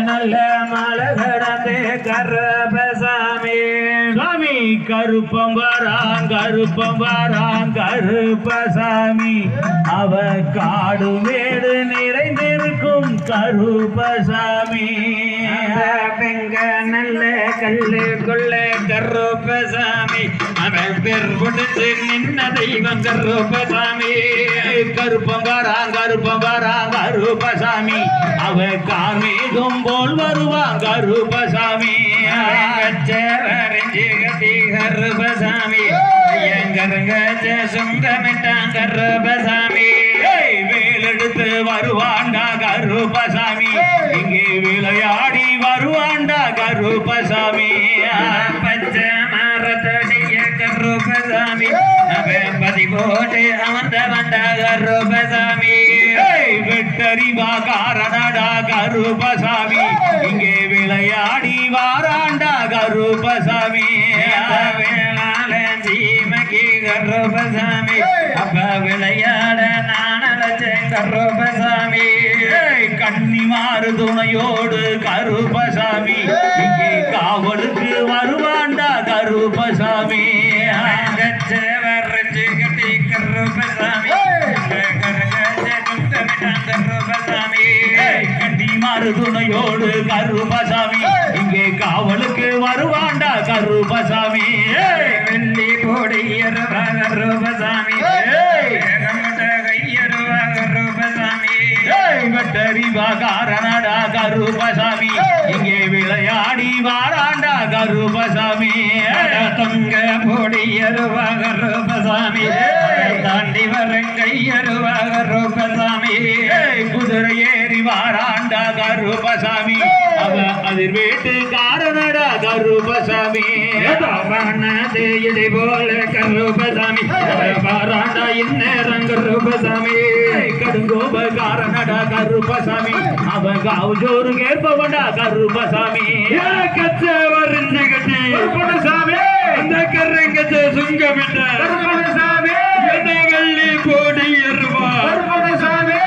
நல்ல மலை கடந்து கருப்பசாமி சாமி கருப்பம் வரான் கருப்பசாமி அவ காடு மேடு நிறைந்திருக்கும் கருப்பசாமி பெங்க நல்ல கல்லு கொள்ள கருப்பசாமி அவன் பேர் கொடுத்து நின்ன தெய்வம் கருப்பசாமி கருப்பம் வரான் கருப்பசாமி அவ காமேகம் போல் வருவான் கருப்பசாமி கருப்பசாமி எங்கருங்க சுங்கமிட்டான் கருப்பசாமி வேலெடுத்து வருவாண்டா கருப்பசாமி இங்கே விளையாடி வருவாண்டா கருப்பசாமி பச்சை மரத்தடிய கருப்பசாமி பதி போட்டு அமர்ந்த வண்டா கருப்பசாமி வெட்டறிவா காரணடா கருப்பசாமி இங்கே விளையாடி வாராண்டா கருப்பசாமி வேளாளீமகி கருப்பசாமி அப்ப விளையாட நானலச்சேன் கருப்பசாமி கன்னிமாறு துணையோடு கருப்பசாமி இங்கே காவலுக்கு வருவாண்டா கருப்பசாமி கருப்பசாமி கன்னிமாறு துணையோடு கருப்பசாமி இங்கே காவலுக்கு வருவாண்டா கருப்பசாமி வெள்ளி போடியருவா கருப்பசாமி கருப்பசாமி வெட்டறிவா காரணடா கருப்பசாமி இங்கே விளையாடி வாராண்டா கருப்பசாமி தங்க போடியருவா கருப்பசாமி தாண்டி வரங்கையருவா கருப்பசாமி குதிரை ஏறி வாராண்டா கருப்பசாமி அவ அதிர் வீட்டு காரணடா கருப்பசாமி இடி போல கருப்பசாமி வாராண்டா இந்நேரம் கருப்பசாமி கடுங்கோப காரணடா கருப்பசாமி அவ காவுஜோரு கேட்பவண்டா கருப்பசாமி கச்ச வரிஞ்சு கட்டி கருப்பசாமி அந்த கரங்கச்ச சுங்கமிட்ட கருப்பசாமி வெள்ளி போடி எருவா கருப்பசாமி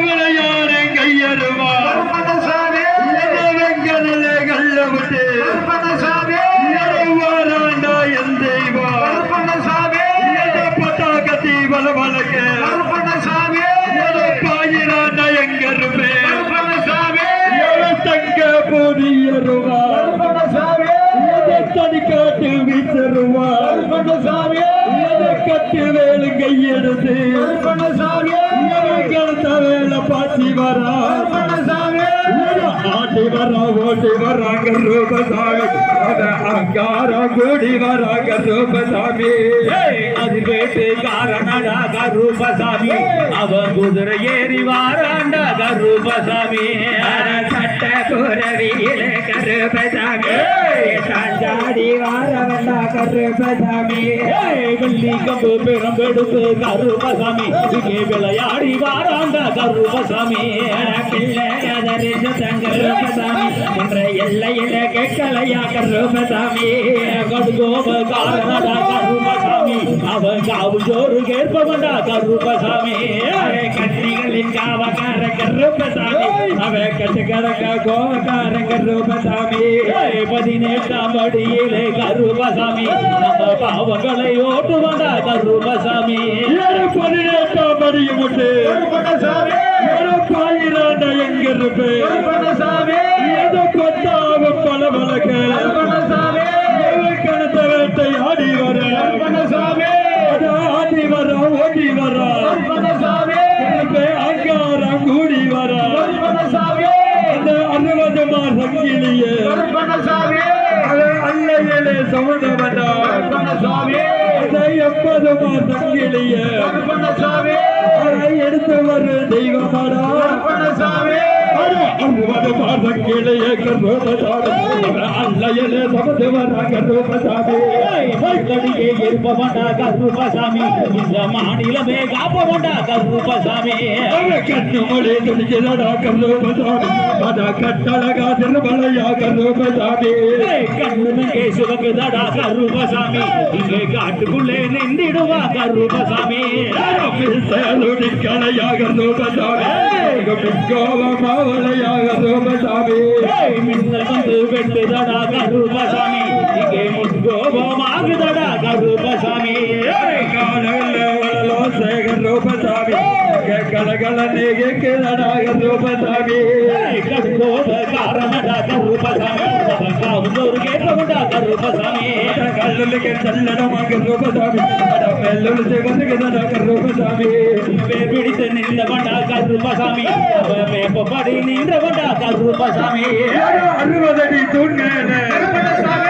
விளையாட கையருவா கருப்பசாமி வெங்கல கல்ல விட்டு கருப்பசாமி வாராண்டா என் தெய்வா கருப்பசாமி பட்டாக்கத்தி பலபலக்க கருப்பசாமி பாயிராண்டா எங்க இருப்பே கருப்பசாமி தங்க போடி எருவா கருப்பசாமி தனிக்காட்டு வீச்சருவா கருப்பசாமி கட்டு வேலு கையெடுத்து கருப்பசாமி கடத்த வேலை பாச்சி வரா கருப்பசாமி ஆட்டி வரா ஓட்டி வரா கருப்பசாமி அங்காரம் கூடி வரா கருப்பசாமி அது கேட்டு காரணடா கருப்பசாமி அவன் குதிரை ஏறி வாராண்டா கருப்பசாமி சட்ட குரவியில கருப்பசாமி சாஞ்சாடி வாரவண்டா கருப்பசாமி வெள்ளி கம்பு பெரும்பெடுத்து கருப்பசாமி இங்கே விளையாடி வாராண்டா கருப்பசாமி கருப்பசாமி என்ற எல்லையில கேட்கலையா கருப்பசாமி கடுகோப காரணடா கருப்பசாமி அவன் காவு ஜோறு கேட்பவண்டா கருப்பசாமி கட்சிகளின் காவக்கார கருப்பசாமி அவன் கட்டுக்கடக்க கோவக்கார கருப்பசாமி 18ஆம் படியிலே கருப்பசாமி நம்ம பாவங்களை ஓட்டுவண்டா கருப்பசாமி 18ஆம் படியை முட்டு கருப்பசாமி பாயிராண்டா எங்க இருப்பே கருப்பசாமி ஏதோ கொத்தாவ பலபலக்க கருப்பசாமி கணத்த வேட்டை ஆடி வர கருப்பசாமி ஆடி வர ஓடி வர கருப்பசாமி அங்காரம் கூடி வர கருப்பசாமி அந்த 60 மாசம் கிளியே கருப்பசாமி அல்லையிலே சமணவனா கருப்பசாமி 80 மாசம் கிளியே கருப்பசாமி எடுத்து வர தெய்வமாடா கருப்பசாமி அறுபது மாதம் கிளைய கருப்பசாமி அல்லையிலே சமதேவரா கருப்பசாமி மக்களிலே இருப்பவண்டா கருப்பசாமி இந்த மாநிலமே காப்பவண்டா கருப்பசாமி கண்ணுமொழி துணிக்கிறடா கருப்பசாமி அத கட்டழகா திருமலையா கருப்பசாமி கண்ணுமே சுவக்குதடா கருப்பசாமி இங்கே காட்டுக்குள்ளே நின்றிடுவா கருப்பசாமி கலையா கருப்பசாமி மாவளையாக ரூபசாமி மின்னல் வந்து வெட்டுதடா கருப்பசாமி இங்கே முன்கோபமாகுதடா கருப்பசாமி சேகர் ரூபசாமி கலகல நீக்கிறடா ரூபசாமி கருகோப காரணடா கருப்பசாமி ஒரு கேட்டவண்டா கருப்பசாமி கல்லுக்கு செல்லடமாக ரூபசாமி வெள்ளொழு சிவந்துகிறதா கருப்பசாமி பிடித்து நின்றவண்டா கருப்பசாமி மேப்படி நின்றவண்டா கருப்பசாமி 60 அடி தூண்கள்